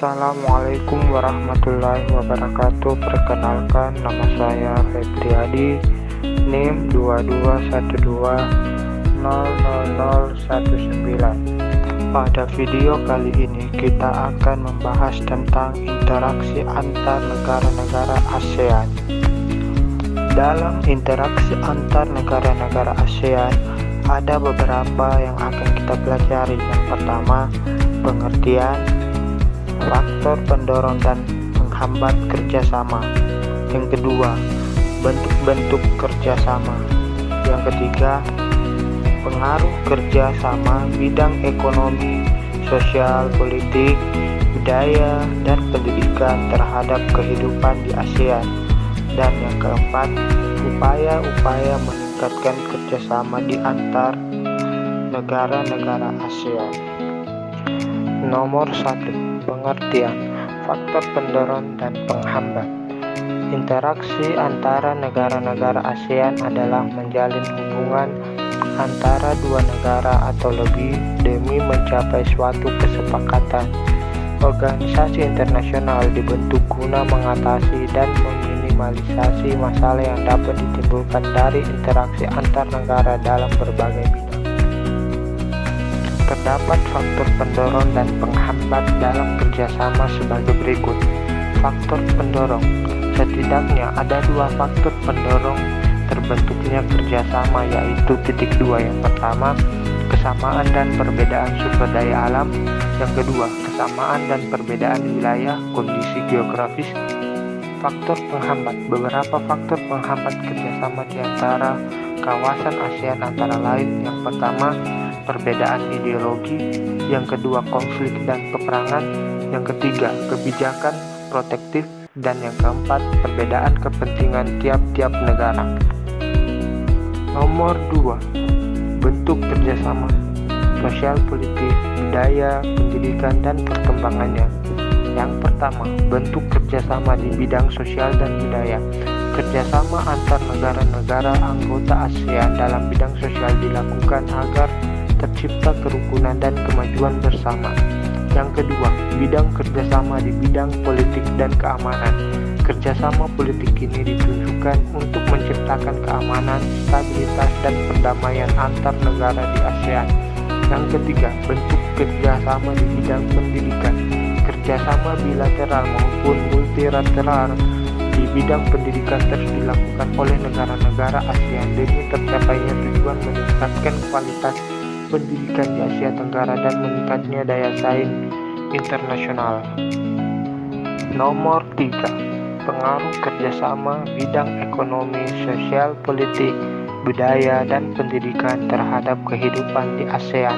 Assalamualaikum warahmatullahi wabarakatuh. Perkenalkan, nama saya Febriadi, NIM 2212000019. Pada video kali ini kita akan membahas tentang interaksi antar negara-negara ASEAN. Dalam interaksi antar negara-negara ASEAN ada beberapa yang akan kita pelajari. Yang pertama, pengertian, faktor pendorong dan penghambat kerjasama. Yang kedua, bentuk-bentuk kerjasama. Yang ketiga, pengaruh kerjasama bidang ekonomi, sosial, politik, budaya, dan pendidikan terhadap kehidupan di ASEAN. Dan yang keempat, upaya-upaya meningkatkan kerjasama di antar negara-negara ASEAN. Nomor 1. Pengertian, faktor pendorong dan penghambat. Interaksi antara negara-negara ASEAN adalah menjalin hubungan antara dua negara atau lebih demi mencapai suatu kesepakatan. Organisasi internasional dibentuk guna mengatasi dan meminimalisasi masalah yang dapat ditimbulkan dari interaksi antar negara dalam berbagai bidang. Terdapat faktor pendorong dan penghambat dalam kerjasama sebagai berikut. Faktor pendorong, setidaknya ada dua faktor pendorong terbentuknya kerjasama, yaitu titik dua. Yang pertama, kesamaan dan perbedaan sumber daya alam. Yang kedua, kesamaan dan perbedaan wilayah, kondisi geografis. Faktor penghambat, beberapa faktor penghambat kerjasama di antara kawasan ASEAN antara lain. Yang pertama, perbedaan ideologi. Yang kedua, konflik dan peperangan. Yang ketiga, kebijakan protektif. Dan yang keempat, perbedaan kepentingan tiap-tiap negara. Nomor 2. Bentuk kerjasama, sosial, politik, budaya, pendidikan, dan perkembangannya. Yang pertama, bentuk kerjasama di bidang sosial dan budaya. Kerjasama antar negara-negara anggota ASEAN dalam bidang sosial dilakukan agar tercipta kerukunan dan kemajuan bersama. Yang kedua, bidang kerjasama di bidang politik dan keamanan. Kerjasama politik ini ditunjukkan untuk menciptakan keamanan, stabilitas, dan perdamaian antar negara di ASEAN. Yang ketiga, bentuk kerjasama di bidang pendidikan. Kerjasama bilateral maupun multilateral di bidang pendidikan terus dilakukan oleh negara-negara ASEAN demi tercapainya tujuan meningkatkan kualitas pendidikan di Asia Tenggara dan meningkatnya daya saing internasional. Nomor 3. Pengaruh kerjasama bidang ekonomi, sosial, politik, budaya, dan pendidikan terhadap kehidupan di ASEAN.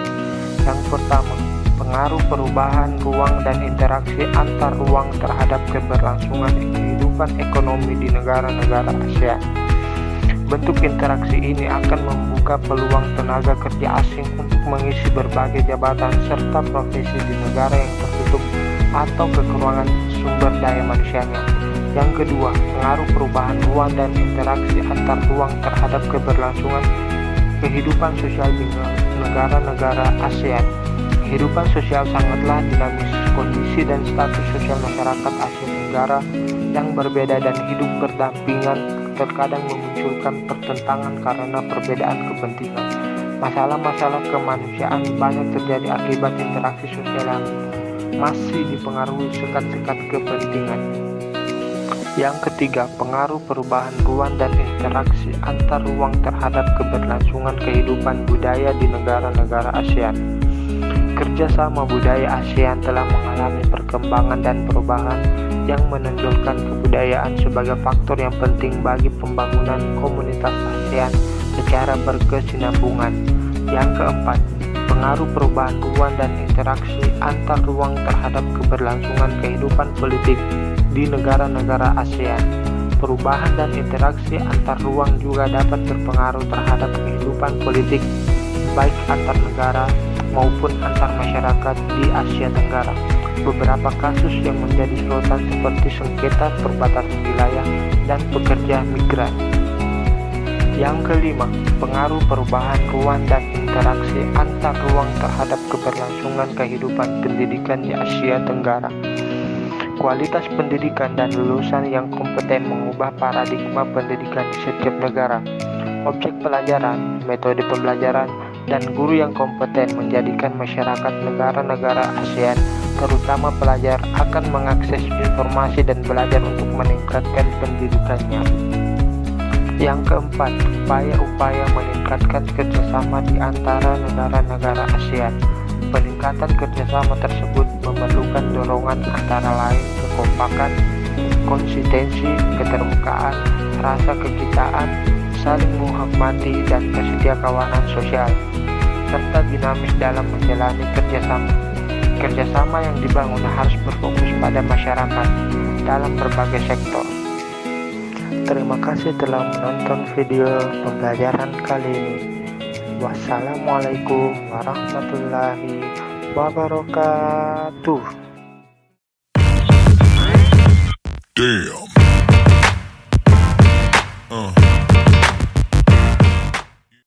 Yang pertama, pengaruh perubahan ruang dan interaksi antar ruang terhadap keberlangsungan kehidupan ekonomi di negara-negara ASEAN. Bentuk interaksi ini akan membuka peluang tenaga kerja asing untuk mengisi berbagai jabatan serta profesi di negara yang tertutup atau kekurangan sumber daya manusianya. Yang kedua, pengaruh perubahan ruang dan interaksi antar ruang terhadap keberlangsungan kehidupan sosial di negara-negara ASEAN. Kehidupan sosial sangatlah dinamis. Kondisi dan status sosial masyarakat Asia Tenggara yang berbeda dan hidup berdampingan terkadang memunculkan pertentangan karena perbedaan kepentingan. Masalah-masalah kemanusiaan banyak terjadi akibat interaksi sosial yang masih dipengaruhi sekat-sekat kepentingan. Yang ketiga, pengaruh perubahan ruang dan interaksi antar ruang terhadap keberlangsungan kehidupan budaya di negara-negara ASEAN. Kerjasama budaya ASEAN telah mengalami perkembangan dan perubahan yang menonjolkan kebudayaan sebagai faktor yang penting bagi pembangunan komunitas ASEAN secara berkesinambungan. Yang keempat, pengaruh perubahan ruang dan interaksi antar ruang terhadap keberlangsungan kehidupan politik di negara-negara ASEAN. Perubahan dan interaksi antar ruang juga dapat berpengaruh terhadap kehidupan politik baik antar negara maupun antar masyarakat di Asia Tenggara. Beberapa kasus yang menjadi sorotan seperti sengketa perbatasan wilayah dan pekerja migran. Yang kelima, pengaruh perubahan ruang dan interaksi antar ruang terhadap keberlangsungan kehidupan pendidikan di Asia Tenggara. Kualitas pendidikan dan lulusan yang kompeten mengubah paradigma pendidikan di setiap negara. Objek pelajaran, metode pembelajaran, dan guru yang kompeten menjadikan masyarakat negara-negara ASEAN, terutama pelajar, akan mengakses informasi dan belajar untuk meningkatkan pendidikannya. Yang keempat, upaya-upaya meningkatkan kerjasama di antara negara-negara ASEAN. Peningkatan kerjasama tersebut memerlukan dorongan antara lain kekompakan, konsistensi, keterbukaan, rasa kecintaan, saling menghormati, dan kesetiakawanan sosial, serta dinamis dalam menjalani kerjasama. Kerjasama yang dibangun harus berfokus pada masyarakat dalam berbagai sektor. Terima kasih telah menonton video pembelajaran kali ini. Wassalamualaikum warahmatullahi wabarakatuh. Damn.